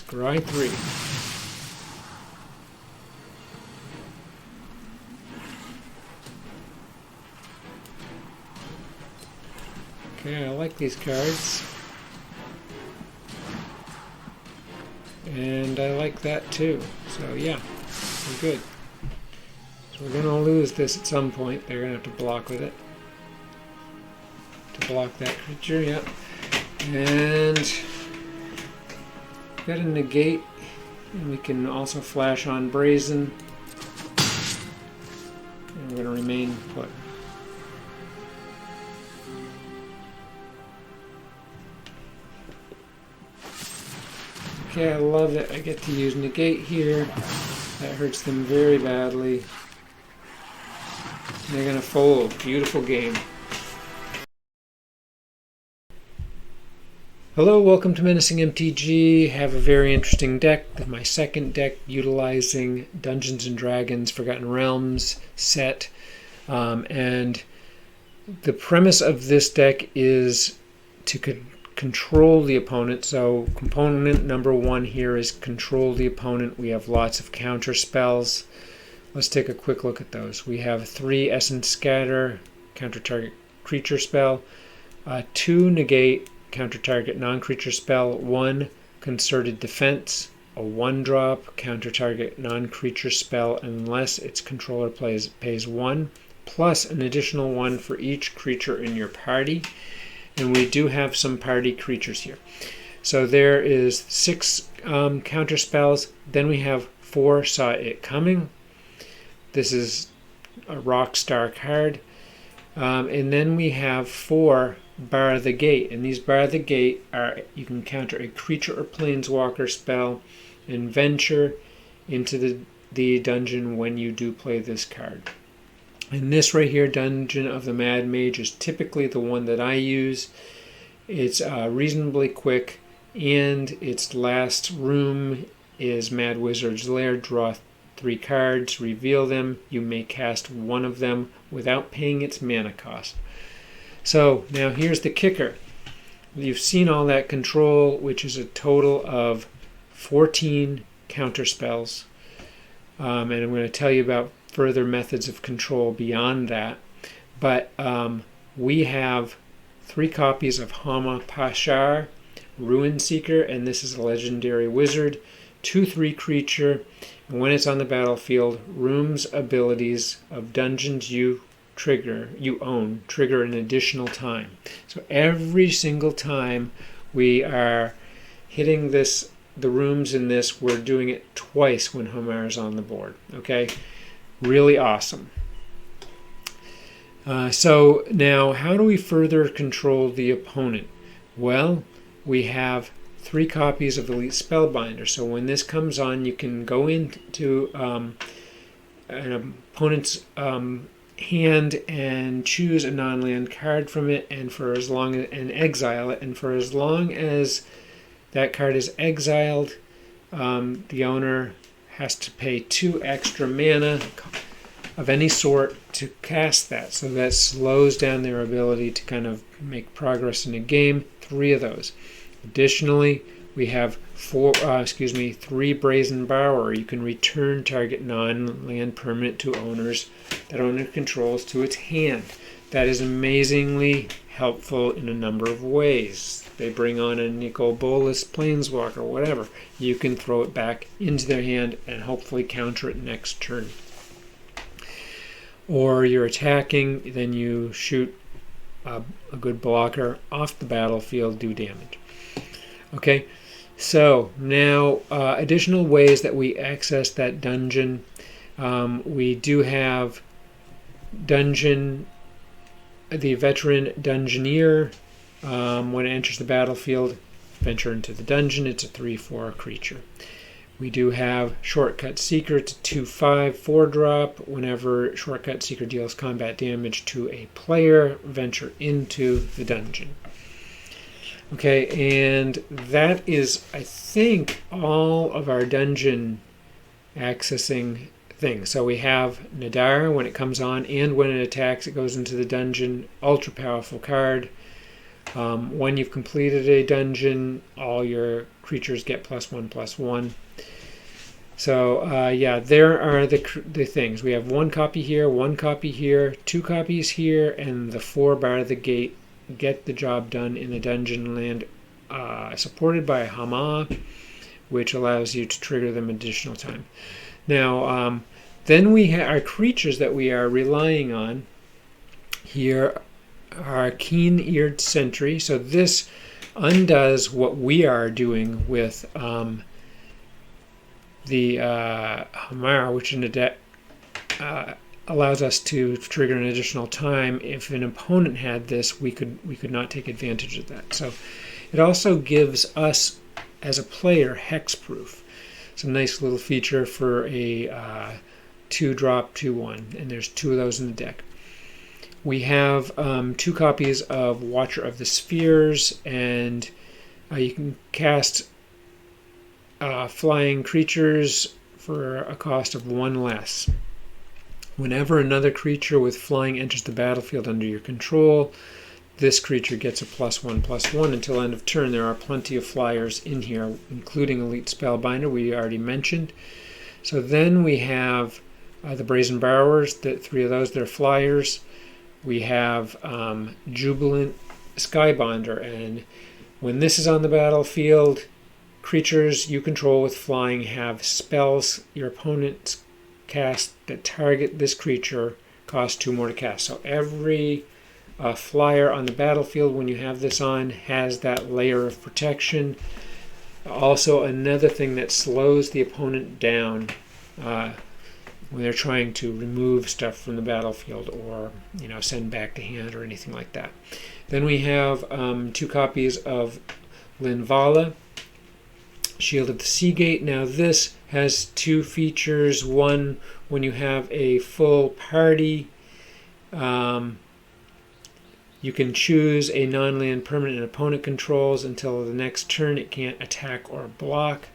Scry 3. Okay, I like these cards. And I like that too. So yeah, we're good. So we're going to lose this at some point. They're going to have to block with it. To block that creature, yeah. And got a negate. And we can also flash on Brazen. And we're going to remain put. Okay, I love that I get to use negate here. That hurts them very badly. They're going to fold. Beautiful game. Hello, welcome to Menacing MTG. Have a very interesting deck. My second deck utilizing Dungeons & Dragons Forgotten Realms set. And the premise of this deck is to control the opponent. So component number 1 here is control the opponent. We have lots of counter spells. Let's take a quick look at those. We have 3 Essence Scatter, counter target creature spell, 2 Negate, counter target non-creature spell, 1 Concerted Defense, a 1-drop counter target non-creature spell unless its controller pays 1, plus an additional 1 for each creature in your party. And we do have some party creatures here. So there is 6 counter spells. Then we have 4 Saw It Coming. This is a rock star card. And then we have 4 Bar the Gate. And these Bar the Gate are, you can counter a creature or planeswalker spell and venture into the dungeon when you do play this card. And this right here, Dungeon of the Mad Mage, is typically the one that I use. It's reasonably quick, and its last room is Mad Wizard's Lair. Draw 3 cards, reveal them. You may cast one of them without paying its mana cost. So now here's the kicker. You've seen all that control, which is a total of 14 counter spells. And I'm going to tell you about further methods of control beyond that. But we have 3 copies of Hama Pashar, Ruin Seeker, and this is a legendary wizard, 2/3 creature, and when it's on the battlefield, rooms abilities of dungeons you own trigger an additional time. So every single time we are hitting the rooms in this, we're doing it twice when Homar is on the board. Okay, really awesome. So now, how do we further control the opponent? Well, we have 3 copies of Elite Spellbinder. So when this comes on, you can go into an opponent's hand and choose a non-land card from it, and exile it. And for as long as that card is exiled, the owner has to pay 2 extra mana of any sort to cast that. So that slows down their ability to kind of make progress in a game. 3 of those. Additionally, we have 3 Brazen Bower. You can return target non-land permanent to owners that owner controls to its hand. That is amazingly helpful in a number of ways. They bring on a Nicol Bolas Planeswalker, whatever. You can throw it back into their hand and hopefully counter it next turn. Or you're attacking, then you shoot a good blocker off the battlefield, do damage. Okay, so now additional ways that we access that dungeon. We do have the veteran dungeoneer. When it enters the battlefield, venture into the dungeon. It's a 3/4 creature. We do have Shortcut Seeker. It's a 2/5 4-drop. Whenever Shortcut Seeker deals combat damage to a player, venture into the dungeon. Okay, and that is, I think, all of our dungeon accessing things. So we have Nadar when it comes on, and when it attacks, it goes into the dungeon. Ultra powerful card. When you've completed a dungeon, all your creatures get +1/+1. So yeah, there are the things. We have 1 copy here, 1 copy here, 2 copies here, and the 4 bar the gate. Get the job done in the dungeon land, supported by Hama, which allows you to trigger them additional time. Now, then we have our creatures that we are relying on here are Keen-Eared Sentry. So this undoes what we are doing with the Hamar, which in a deck allows us to trigger an additional time. If an opponent had this, we could not take advantage of that. So it also gives us as a player hexproof. It's a nice little feature for a 2-drop 2/1, and there's 2 of those in the deck. We have 2 copies of Watcher of the Spheres, and you can cast flying creatures for a cost of 1 less. Whenever another creature with flying enters the battlefield under your control, this creature gets a +1/+1 until end of turn. There are plenty of flyers in here, including Elite Spellbinder, we already mentioned. So then we have the Brazen Borrowers, 3 of those, they're flyers. We have Jubilant Skybonder, and when this is on the battlefield, creatures you control with flying have spells your opponents cast that target this creature cost 2 more to cast. So every flyer on the battlefield, when you have this on, has that layer of protection. Also, another thing that slows the opponent down when they're trying to remove stuff from the battlefield, or send back to hand or anything like that. Then we have 2 copies of Linvala, Shield of the Seagate. Now this has 2 features. One, when you have a full party, you can choose a non-land permanent an opponent controls until the next turn. It can't attack or block.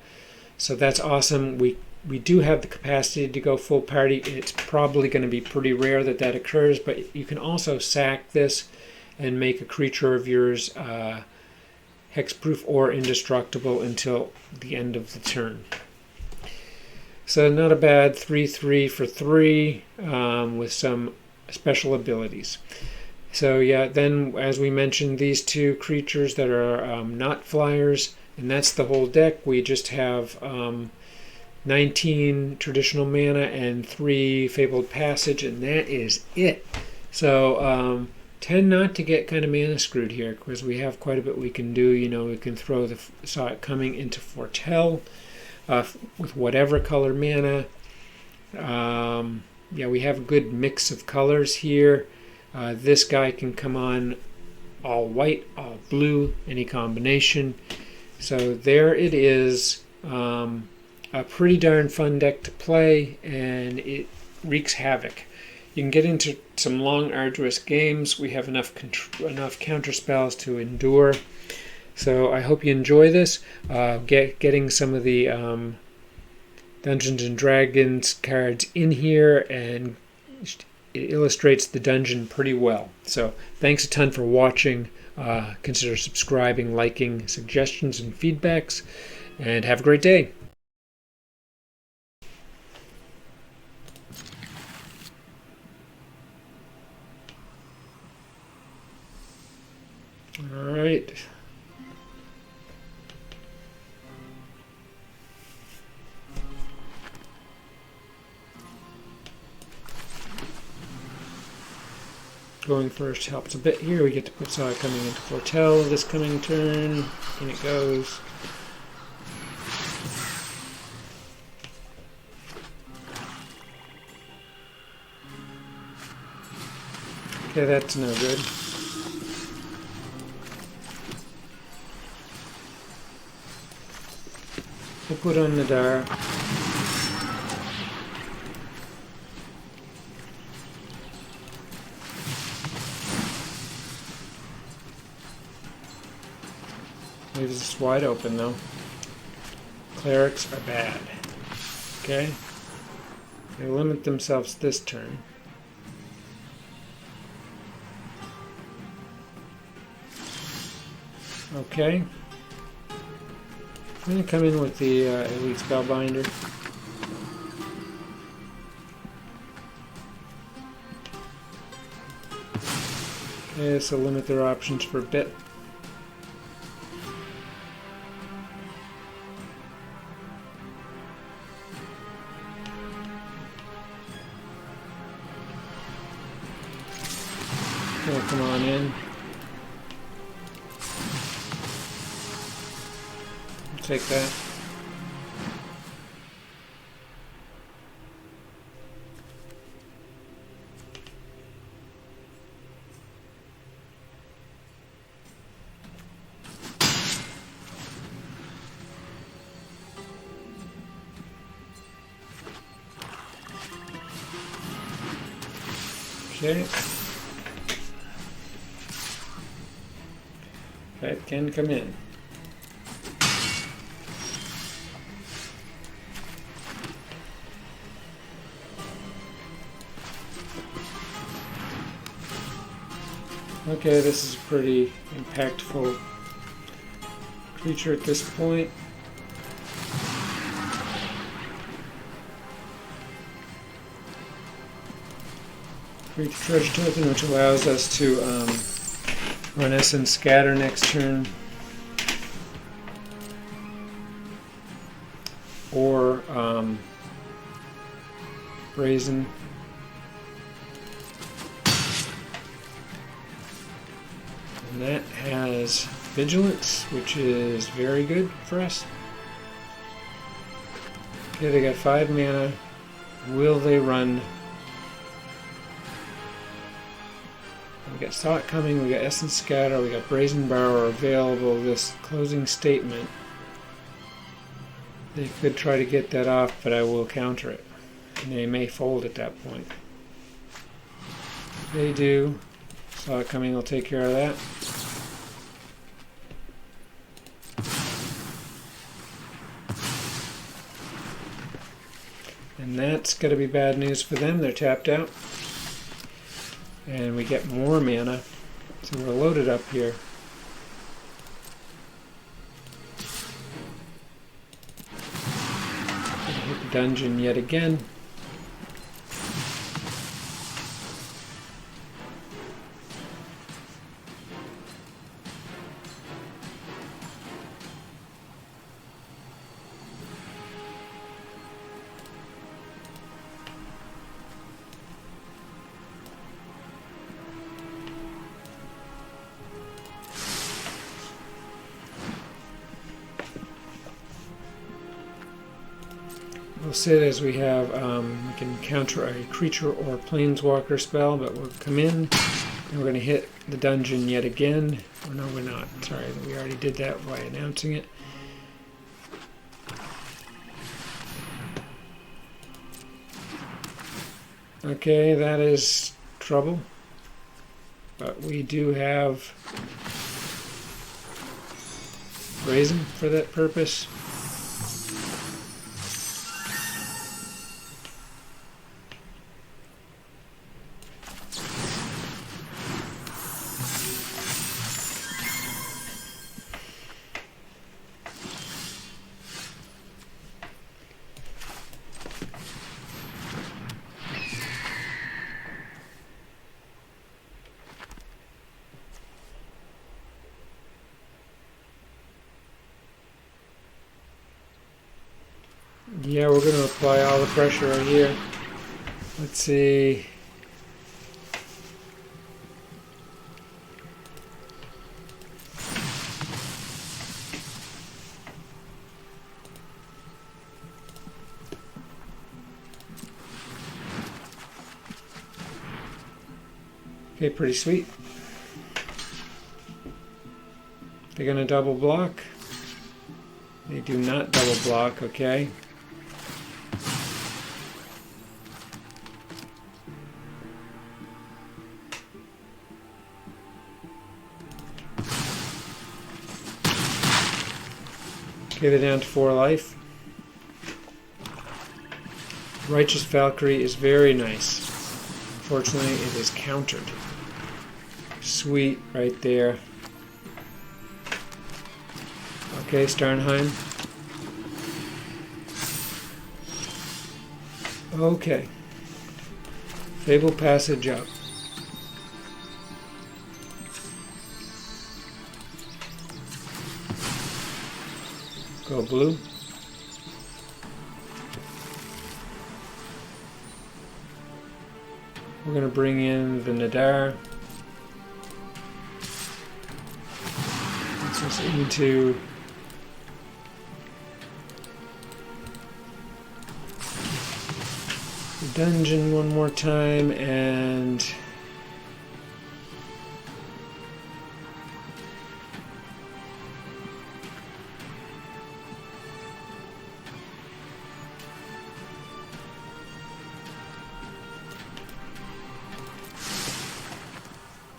So that's awesome. We do have the capacity to go full party. It's probably going to be pretty rare that that occurs, but you can also sack this and make a creature of yours hexproof or indestructible until the end of the turn. So not a bad 3/3 for 3 with some special abilities. So yeah, then as we mentioned, these 2 creatures that are not flyers, and that's the whole deck. We just have 19 traditional mana and 3 Fabled Passage, and that is it. So tend not to get kind of mana screwed here, because we have quite a bit we can do. We can throw the Saw It Coming into Foretell with whatever color mana. Yeah, we have a good mix of colors here. This guy can come on all white, all blue, any combination. So there it is. A pretty darn fun deck to play, and it wreaks havoc. You can get into some long, arduous games. We have enough counter spells to endure. So I hope you enjoy this. Getting some of the Dungeons and Dragons cards in here, and it illustrates the dungeon pretty well. So thanks a ton for watching. Consider subscribing, liking, suggestions, and feedbacks, and have a great day. All right. Going first helps a bit here. We get to put Saw It Coming into Foretell this coming turn. In it goes. Okay, that's no good. We'll put on Nadara. Leaves this wide open though. Clerics are bad. Okay? They limit themselves this turn. Okay. I'm going to come in with the Elite Spellbinder. Okay, this will limit their options for a bit. Okay, come on in. Take that. Okay. That can come in. Okay, this is a pretty impactful creature at this point. Create a treasure token, which allows us to run Essence Scatter next turn, or Brazen. And that has Vigilance, which is very good for us. Okay, they got 5 mana. Will they run? We got Saw It Coming, we got Essence Scatter, we got Brazen Borrower available. This closing statement, they could try to get that off, but I will counter it. And they may fold at that point. If they do, Saw It Coming will take care of that. And that's going to be bad news for them. They're tapped out. And we get more mana. So we're loaded up here. Hit the dungeon yet again. We'll sit as we have, we can counter a creature or planeswalker spell, but we'll come in and we're going to hit the dungeon yet again. Oh, no, we're not. Sorry, we already did that by announcing it. Okay, that is trouble. But we do have Brazen for that purpose. Yeah, we're going to apply all the pressure right here. Let's see. Okay, pretty sweet. They're going to double block. They do not double block, okay. Okay, they're down to 4 life. Righteous Valkyrie is very nice. Unfortunately, it is countered. Sweet, right there. Okay, Starnheim. Okay. Fable Passage up. Go blue. We're going to bring in the Nadar. Let's just into the dungeon one more time and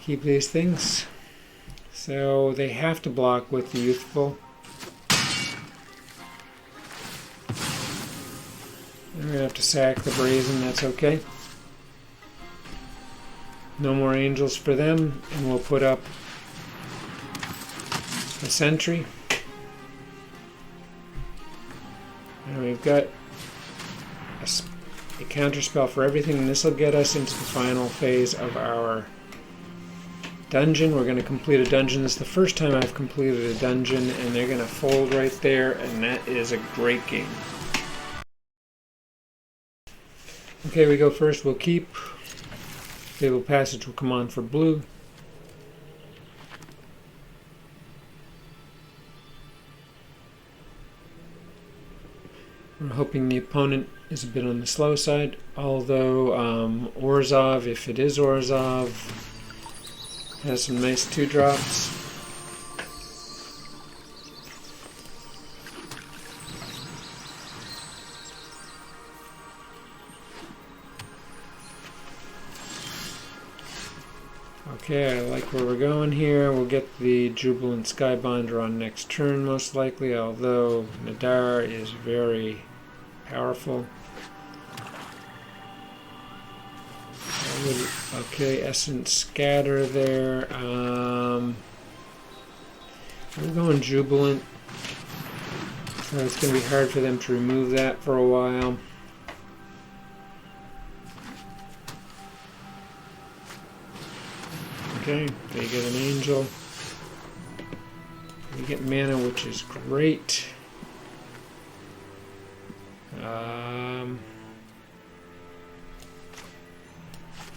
keep these things. So they have to block with the Youthful. We're going to have to sack the Brazen, that's okay. No more Angels for them, and we'll put up a Sentry. And we've got a counter spell for everything, and this will get us into the final phase of our dungeon. We're going to complete a dungeon. This is the first time I've completed a dungeon, and they're going to fold right there, and that is a great game. Okay, we go first. We'll keep. Fable Passage will come on for blue. We're hoping the opponent is a bit on the slow side, although Orzhov, if it is Orzhov, has some nice 2-drops. Okay, I like where we're going here. We'll get the Jubilant Skybonder on next turn most likely, although Nadar is very powerful. Okay, Essence Scatter there. We're going Jubilant, so it's going to be hard for them to remove that for a while. Okay, they get an Angel. We get mana, which is great.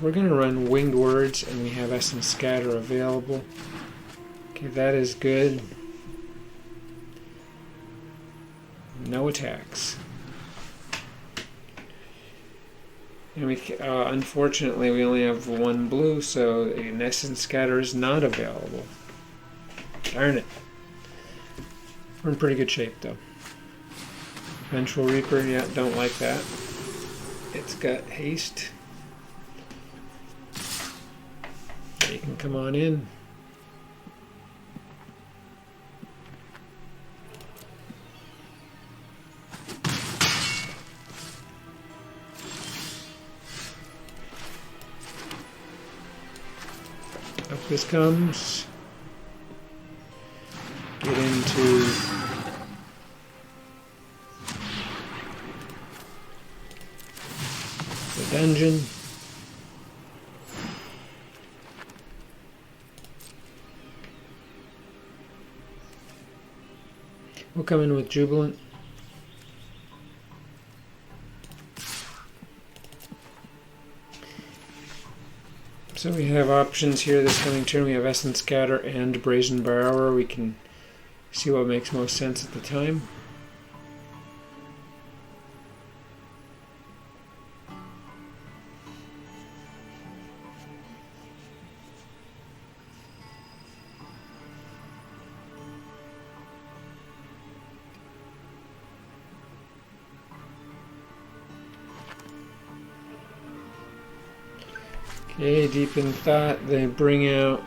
We're going to run Winged Words, and we have Essence Scatter available. Okay, that is good. No attacks. And we, unfortunately, we only have one blue, so an Essence Scatter is not available. Darn it. We're in pretty good shape, though. Vengeful Reaper, yeah, don't like that. It's got haste. You can come on in. Up this comes. Get into the dungeon. We'll come in with Jubilant. So we have options here this coming turn. We have Essence Scatter and Brazen Borrower. We can see what makes most sense at the time. Okay, deep in thought, they bring out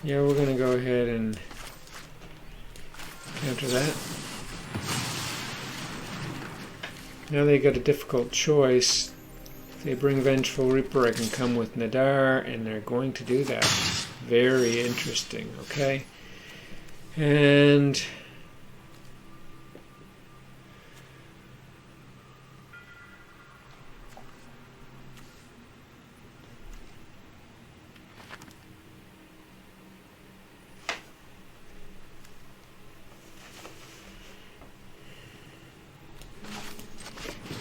we're going to go ahead and counter that. Now they got a difficult choice. If they bring Vengeful Reaper, I can come with Nadar, and they're going to do that. Very interesting, okay? And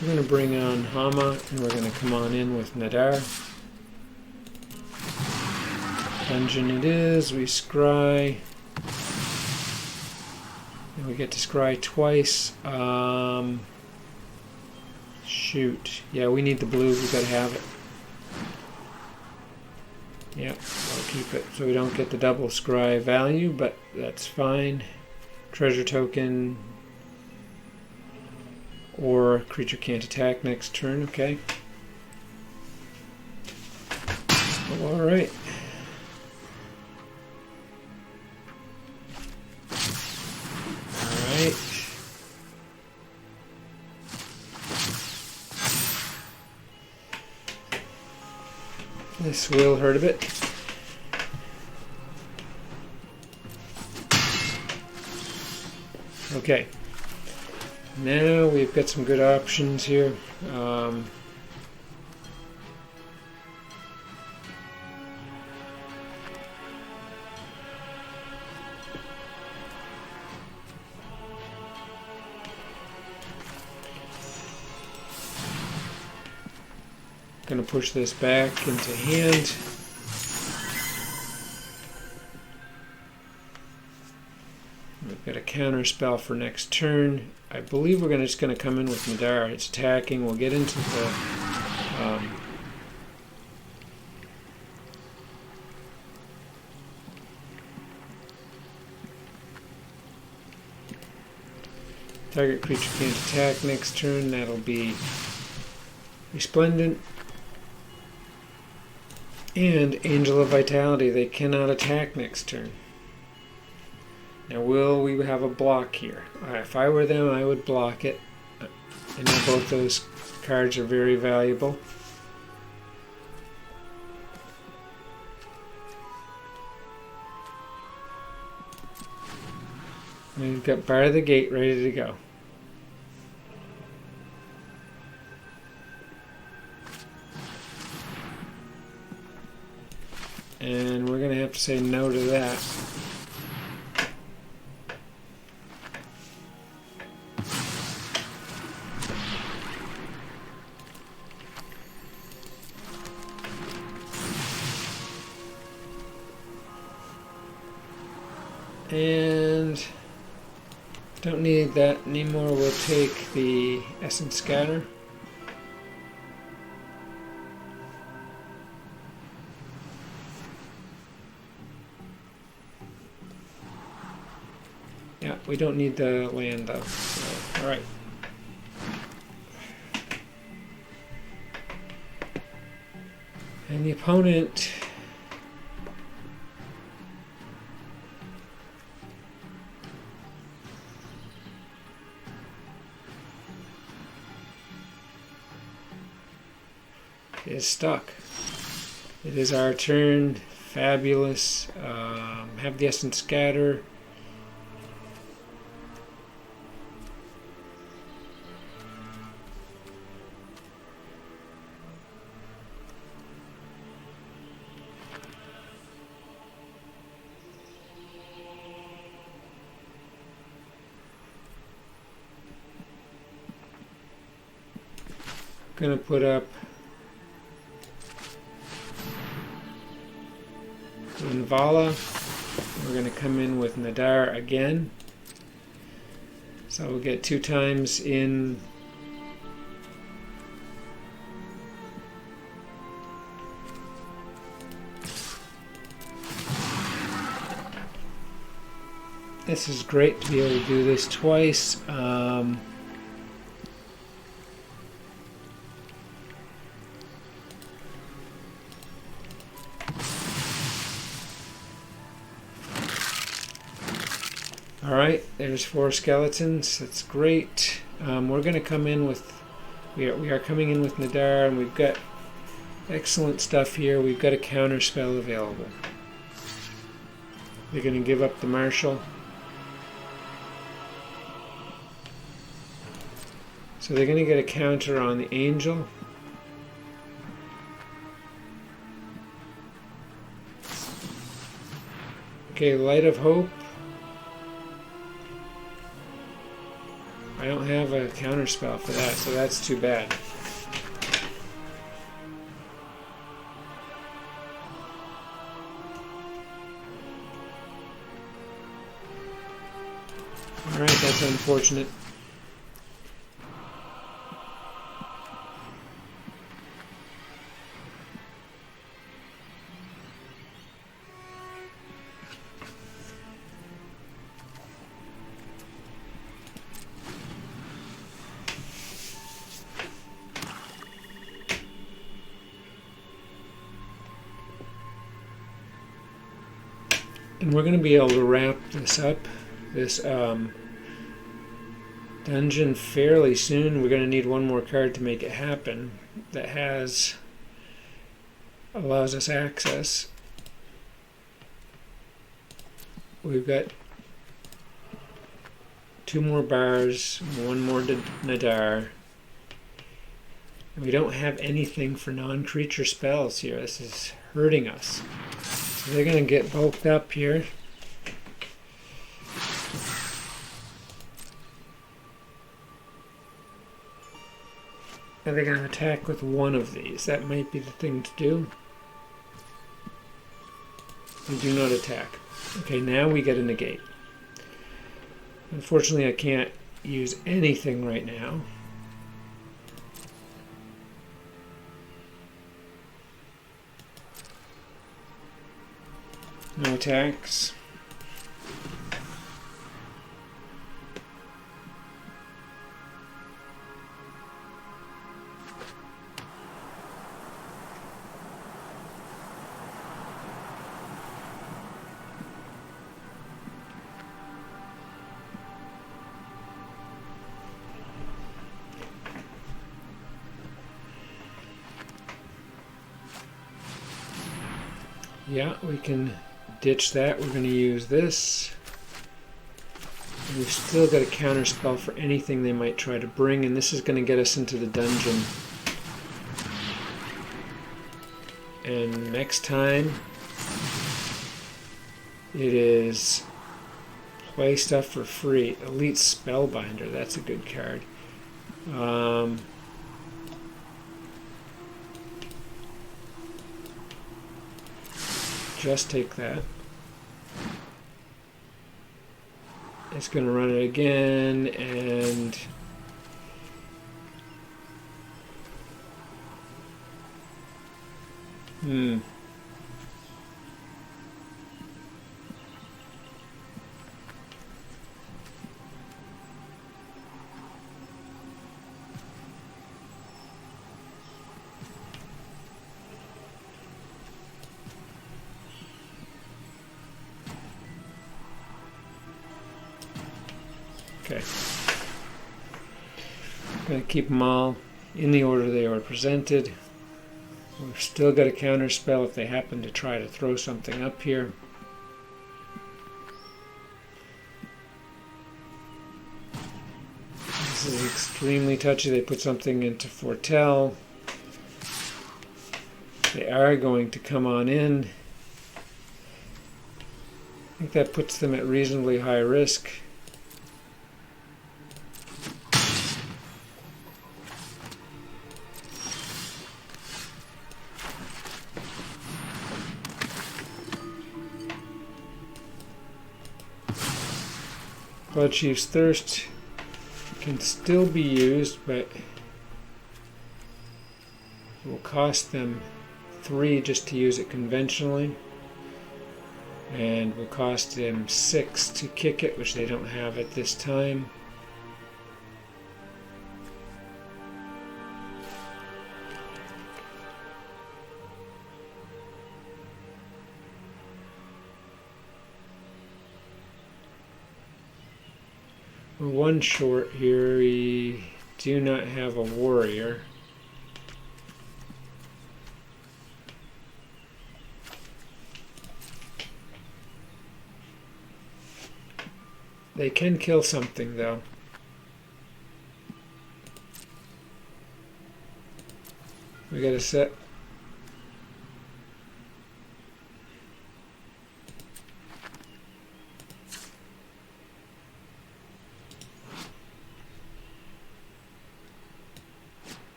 we're going to bring on Hama, and we're going to come on in with Nadar. Dungeon it is, we scry. And we get to scry twice. Shoot. Yeah, we need the blue, we gotta have it. Yeah, I'll keep it so we don't get the double scry value, but that's fine. Treasure token. Or creature can't attack next turn, okay. Alright. Alright. This will hurt a bit. Okay. Now we've got some good options here. Going to push this back into hand. We've got a counter spell for next turn. I believe we're just going to come in with Nadar. It's attacking. We'll get into the target creature can't attack next turn. That'll be Resplendent. And Angel of Vitality. They cannot attack next turn. Now will we have a block here? If I were them, I would block it. I know both those cards are very valuable. We've got Bar the Gate ready to go. And we're going to have to say no to that. And don't need that anymore. We'll take the Essence Scatter. Yeah, we don't need the land though. So, all right. And the opponent is stuck. It is our turn. Fabulous. Have the Essence Scatter. Gonna put up Invala. We're going to come in with Nadar again. So we'll get 2 times in this is great to be able to do this twice. Alright, there's 4 skeletons. That's great. We're going to come in with... We are coming in with Nadar, and we've got Excellent stuff here. We've got a counter spell available. They're going to give up the Marshal. So they're going to get a counter on the Angel. Okay, Light of Hope. I don't have a counter spell for that, so that's too bad. Alright, that's unfortunate. And we're going to be able to wrap this up, this dungeon, fairly soon. We're going to need one more card to make it happen that allows us access. We've got 2 more bars, 1 more Nadar. And we don't have anything for non-creature spells here. This is hurting us. So they're going to get bulked up here. And they're going to attack with one of these. That might be the thing to do. They do not attack. Okay, now we get a negate. Unfortunately, I can't use anything right now. No attacks. Yeah, we can ditch that. We're going to use this. And we've still got a counter spell for anything they might try to bring, and this is going to get us into the dungeon. And next time, it is play stuff for free. Elite Spellbinder, that's a good card. Just take that. It's going to run it again, and okay. I'm going to keep them all in the order they were presented. We've still got a counter spell if they happen to try to throw something up here. This is extremely touchy. They put something into Foretell. They are going to come on in. I think that puts them at reasonably high risk. Bloodchief's Thirst can still be used, but it will cost them 3 just to use it conventionally, and will cost them 6 to kick it, which they don't have at this time. We're 1 short here. We do not have a warrior. They can kill something, though. We got to set.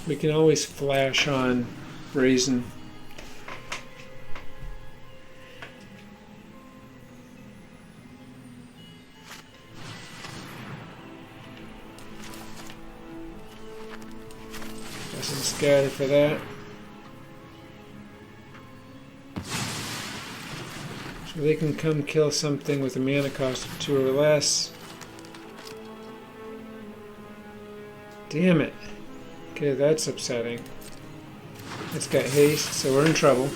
We can always flash on Brazen. Doesn't scatter for that. So they can come kill something with a mana cost of 2 or less. Damn it. Okay, that's upsetting. It's got haste, so we're in trouble.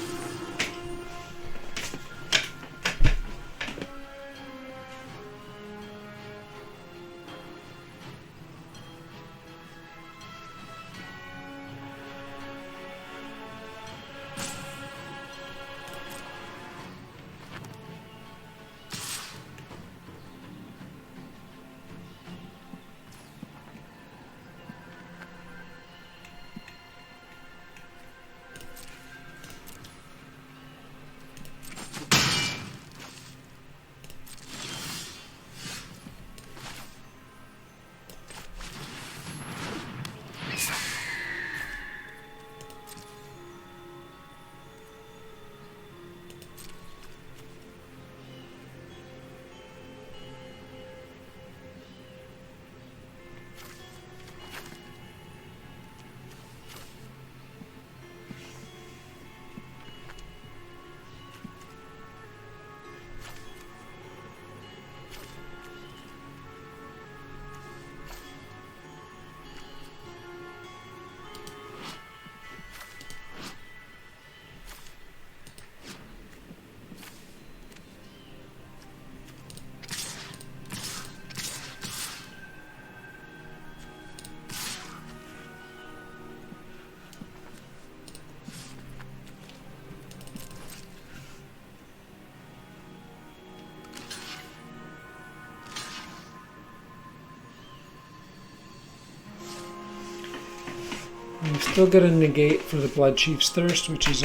We've still got a negate for the Blood Chief's Thirst, which is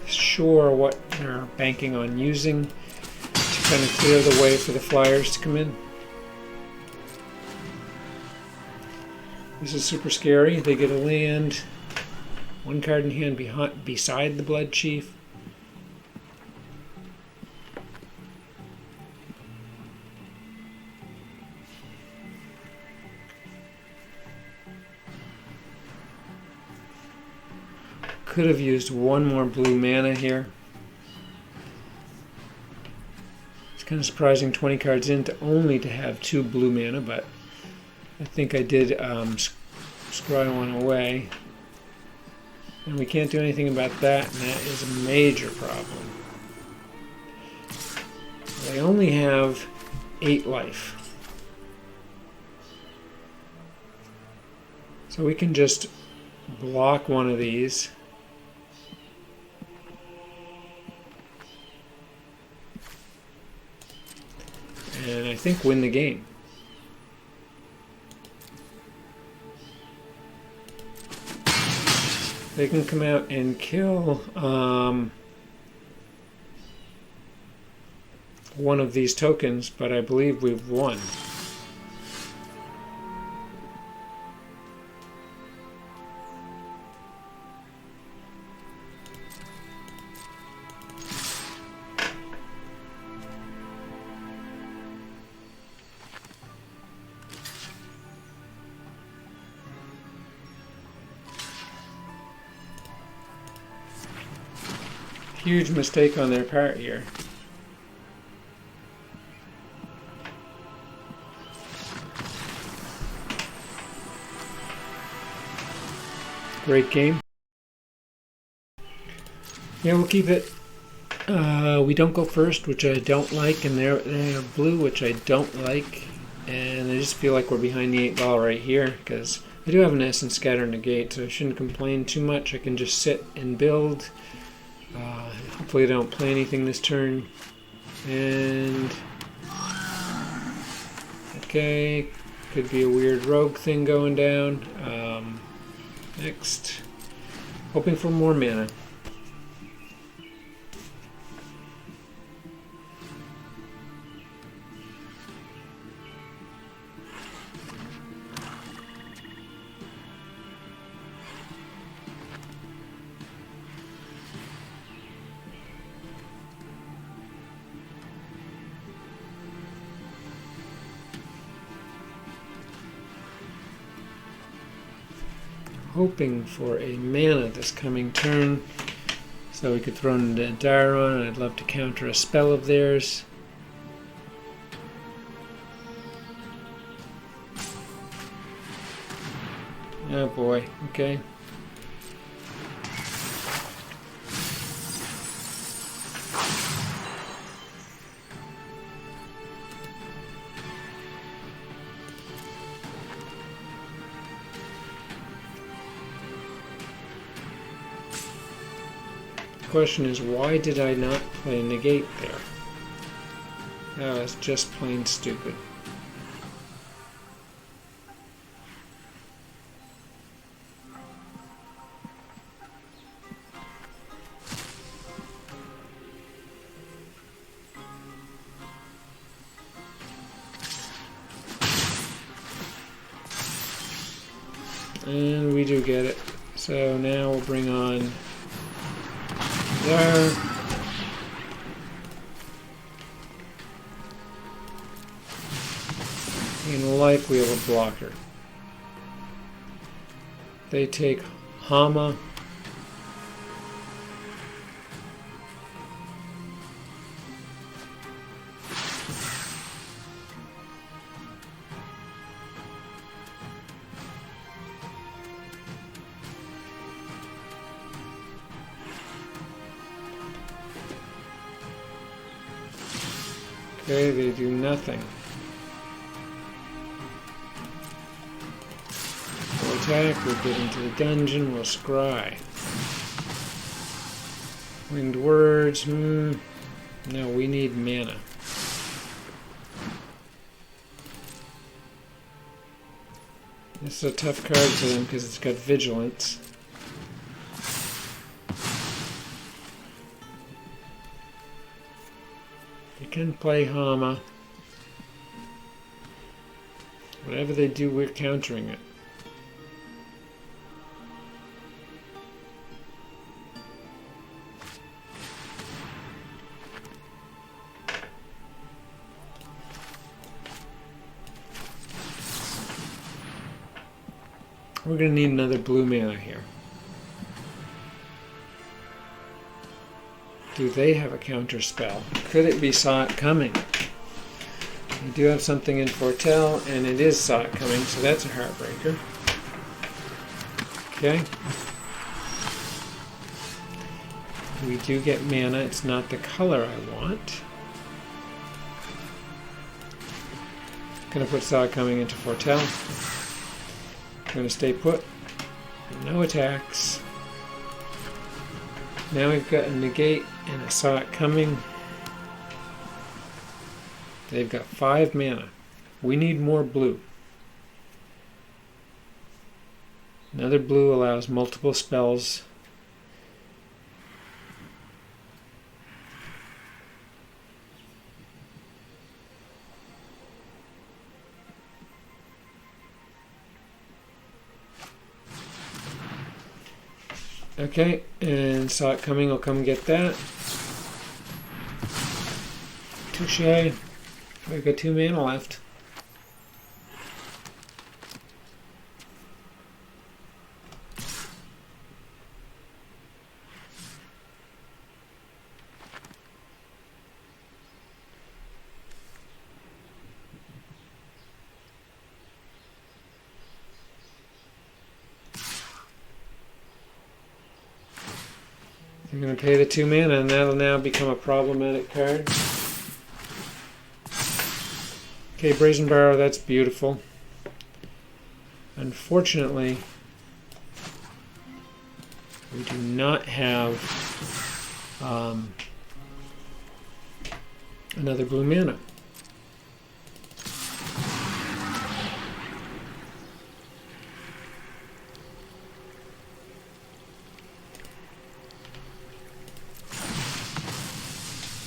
sure what they're banking on using to kind of clear the way for the flyers to come in. This is super scary. They get a land, 1 card in hand beside the Blood Chief. Could have used 1 more blue mana here. It's kind of surprising 20 cards in to only to have 2 blue mana, but I think I did scry 1 away. And we can't do anything about that, and that is a major problem. They only have 8 life. So we can just block one of these. And I think win the game. They can come out and kill one of these tokens, but I believe we've won. Huge mistake on their part here. Great game. Yeah, we'll keep it. We don't go first, which I don't like, and they're blue, which I don't like. And I just feel like we're behind the 8 ball right here, because I do have an essence scatter negate, so I shouldn't complain too much. I can just sit and build. Hopefully I don't play anything this turn. And okay, could be a weird rogue thing going down. Next, hoping for more mana. Hoping for a mana this coming turn, so we could throw in the Dairon, and I'd love to counter a spell of theirs. Oh boy, okay. The question is, why did I not play negate there? That was just plain stupid. And we do get it. So now we'll bring on there. And like we have a blocker. They take Hama. Okay, they do nothing. We'll attack, we'll get into the dungeon, we'll scry. Winged words, no, we need mana. This is a tough card for them because it's got vigilance. They can play Hama. Whatever they do, we're countering it. We're going to need another blue mana here. Do they have a counter spell? Could it be Saw It Coming? We do have something in Foretell, and it is Saw It Coming, so that's a heartbreaker. Okay. We do get mana. It's not the color I want. Gonna put Saw It Coming into Foretell. Gonna stay put. No attacks. Now we've got a negate and a Saw It Coming. They've got 5 mana. We need more blue. Another blue allows multiple spells. Okay, and Saw It Coming will come get that. Touché. We've got 2 mana left. They're going to pay the 2 mana, and that'll now become a problematic card. Okay, Brazen Barrow, that's beautiful. Unfortunately, we do not have another blue mana.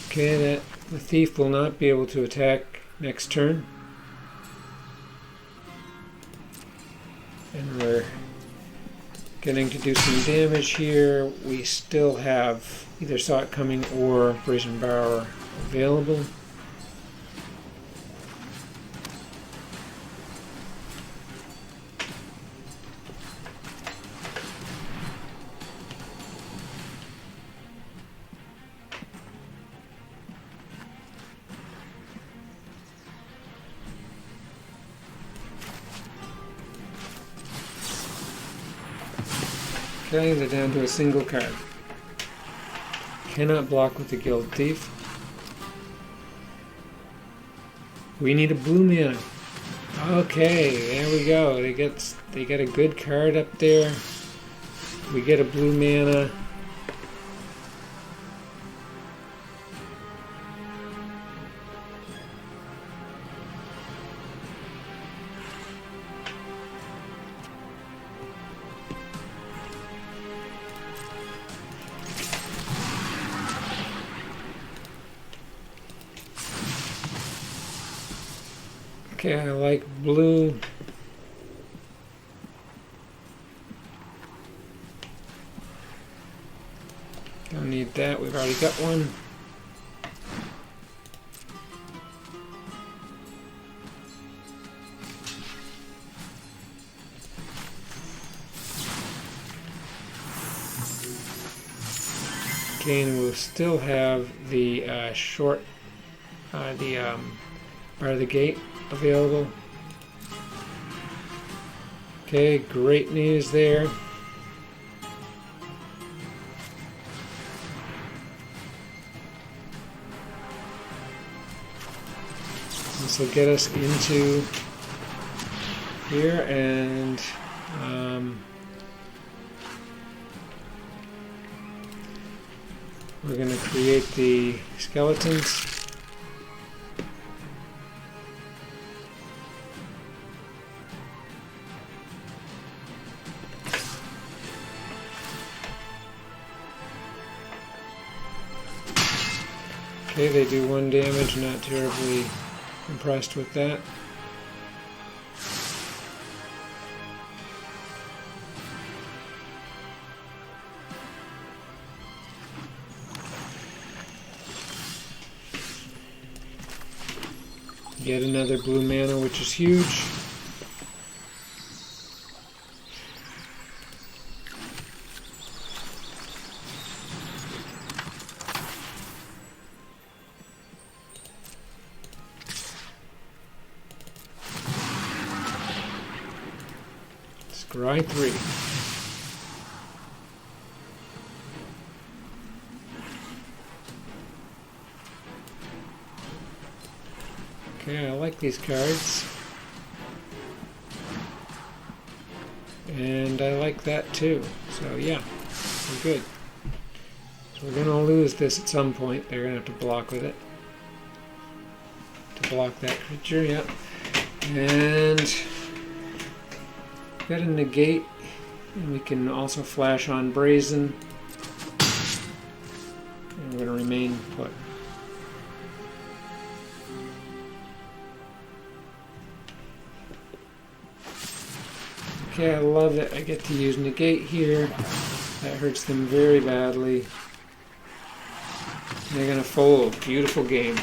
Okay, the thief will not be able to attack next turn. And we're getting to do some damage here. We still have either Saw It Coming or Brazen Barrow available. Okay, they're down to a single card. Cannot block with the Guild Thief. We need a blue mana. Okay, there we go. They get a good card up there. We get a blue mana. Okay, I like blue. Don't need that, we've already got one. Okay, and we'll still have the Bar of the Gate available. Okay, great news there. This will get us into here, and we're going to create the skeletons. Okay, they do 1 damage, not terribly impressed with that. Get another blue mana, which is huge. Scry 3. Okay, I like these cards. And I like that too. So yeah, we're good. So we're going to lose this at some point. They're going to have to block with it. To block that creature, yeah. And got a negate, and we can also flash on Brazen. And we're going to remain put. Okay, I love that I get to use negate here. That hurts them very badly. They're going to fold. Beautiful game.